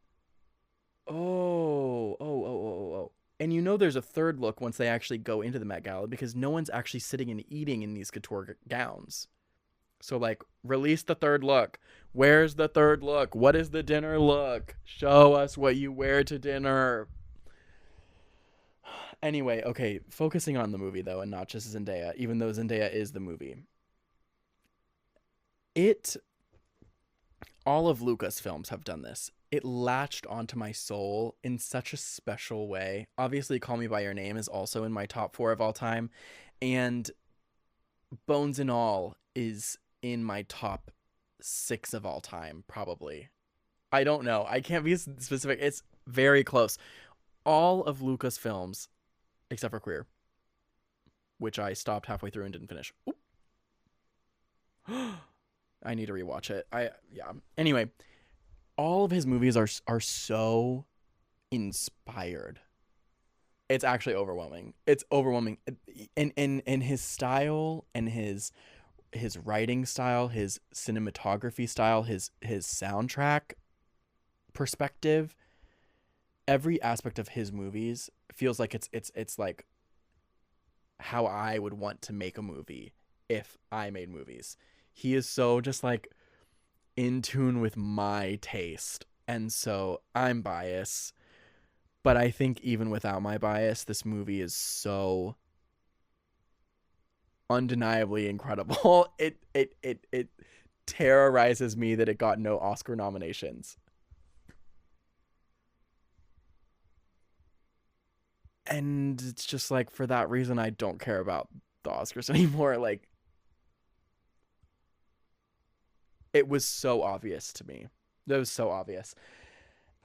Oh. And you know there's a third look once they actually go into the Met Gala because no one's actually sitting and eating in these couture gowns. So, like, release the third look. Where's the third look? What is the dinner look? Show us what you wear to dinner. Anyway, okay, focusing on the movie, though, and not just Zendaya, even though Zendaya is the movie. It all of Lucasfilms have done this. It latched onto my soul in such a special way. Obviously, Call Me by Your Name is also in my top 4 of all time, and Bones and All is in my top 6 of all time, probably. I don't know. I can't be specific. It's very close. All of Lucasfilms, except for Queer, which I stopped halfway through and didn't finish. I need to rewatch it. Yeah. Anyway, all of his movies are so inspired. It's actually overwhelming. It's overwhelming. In his style and his writing style, his cinematography style, his soundtrack perspective, every aspect of his movies feels like it's like how I would want to make a movie if I made movies. He is so just like in tune with my taste. And so I'm biased, but I think even without my bias, this movie is so undeniably incredible. It terrorizes me that it got no Oscar nominations. And it's just like, for that reason, I don't care about the Oscars anymore. Like, it was so obvious to me. It was so obvious.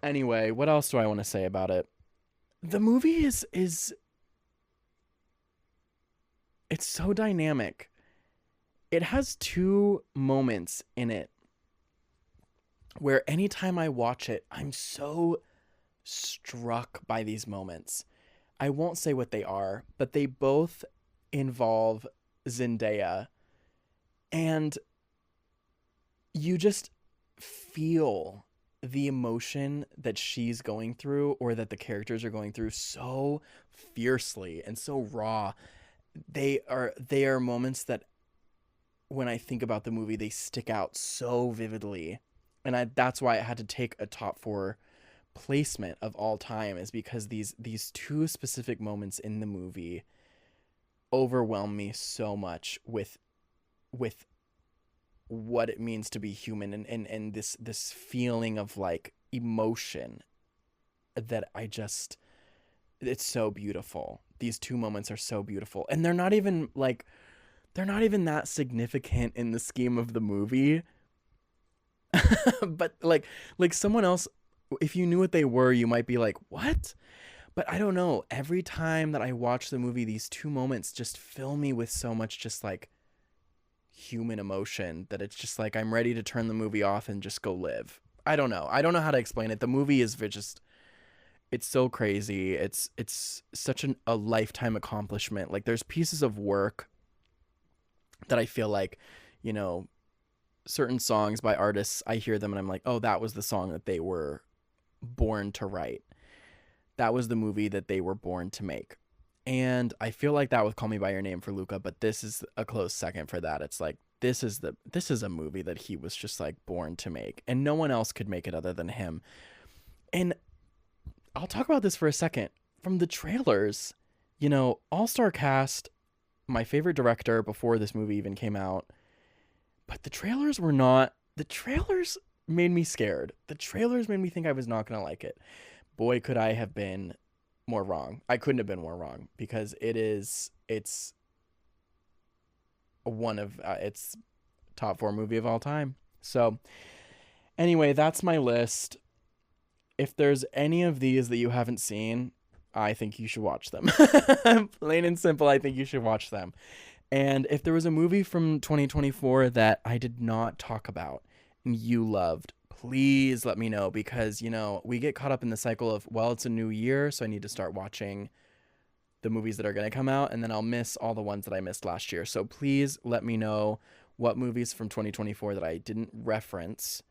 Anyway, what else do I want to say about it? The movie is it's so dynamic. It has 2 moments in it where anytime I watch it, I'm so struck by these moments. I won't say what they are, but they both involve Zendaya, and you just feel the emotion that she's going through, or that the characters are going through, so fiercely and so raw. They are moments that, when I think about the movie, they stick out so vividly. And that's why it had to take a top 4 placement of all time, is because these 2 specific moments in the movie overwhelm me so much with what it means to be human, and this feeling of like emotion that it's so beautiful. These 2 moments are so beautiful, and they're not even that significant in the scheme of the movie. But like someone else, if you knew what they were, you might be like, what? But I don't know. Every time that I watch the movie, these 2 moments just fill me with so much just like human emotion that it's just like I'm ready to turn the movie off and just go live. I don't know how to explain it. The movie is just, it's so crazy. It's such a lifetime accomplishment. Like, there's pieces of work that I feel like, you know, certain songs by artists, I hear them and I'm like, oh, that was the song that they were born to write. That was the movie that they were born to make. And I feel like that with Call Me by Your Name for Luca, but this is a close second for that. It's like, this is a movie that he was just like born to make, and no one else could make it other than him. And I'll talk about this for a second. From the trailers, you know, all-star cast, my favorite director before this movie even came out. But the trailers made me scared. The trailers made me think I was not going to like it. Boy, could I have been more wrong. I couldn't have been more wrong, because it's one of its top 4 movie of all time. So anyway, that's my list. If there's any of these that you haven't seen, I think you should watch them. Plain and simple, I think you should watch them. And if there was a movie from 2024 that I did not talk about and you loved, please let me know, because, you know, we get caught up in the cycle of, well, it's a new year, so I need to start watching the movies that are going to come out, and then I'll miss all the ones that I missed last year. So please let me know what movies from 2024 that I didn't reference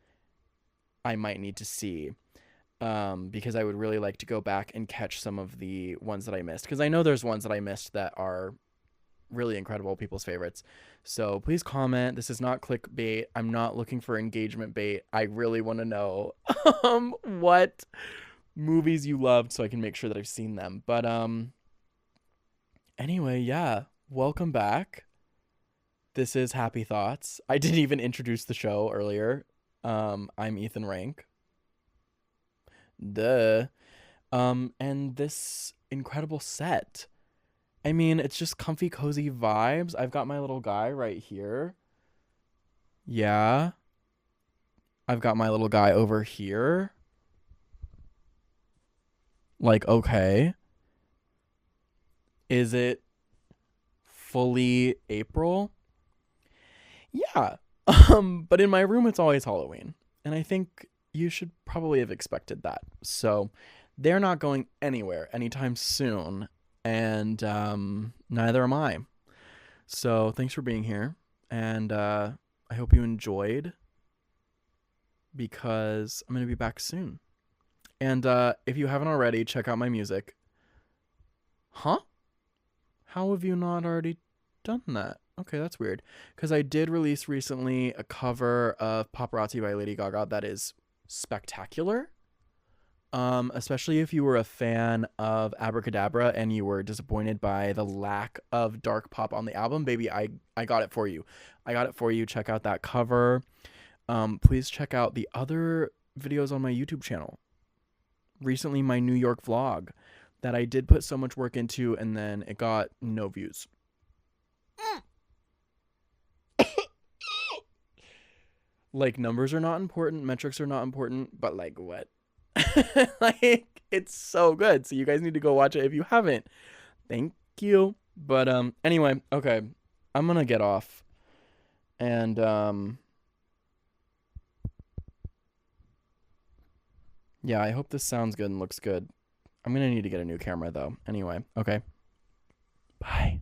I might need to see, because I would really like to go back and catch some of the ones that I missed, because I know there's ones that I missed that are really incredible, people's favorites. So please comment. This is not clickbait. I'm not looking for engagement bait. I really want to know what movies you loved, so I can make sure that I've seen them. But anyway, yeah, welcome back. This is Happy Thoughts. I didn't even introduce the show earlier. I'm Ethan Rink. Duh. And this incredible set. I mean, it's just comfy, cozy vibes. I've got my little guy right here. Yeah. I've got my little guy over here. Like, okay. Is it fully April? Yeah. But in my room it's always Halloween. And I think you should probably have expected that. So they're not going anywhere anytime soon. And neither am I. So thanks for being here. And I hope you enjoyed because I'm going to be back soon. And if you haven't already, check out my music. Huh? How have you not already done that? Okay, that's weird. Because I did release recently a cover of Paparazzi by Lady Gaga that is spectacular. Especially if you were a fan of Abracadabra and you were disappointed by the lack of dark pop on the album, baby, I got it for you. I got it for you. Check out that cover. Please check out the other videos on my YouTube channel. Recently, my New York vlog that I did put so much work into and then it got no views. Like, numbers are not important, metrics are not important, but like what? Like, it's so good. So you guys need to go watch it if you haven't. Thank you. But anyway, okay. I'm gonna get off. And yeah, I hope this sounds good and looks good. I'm gonna need to get a new camera though. Anyway, okay. Bye.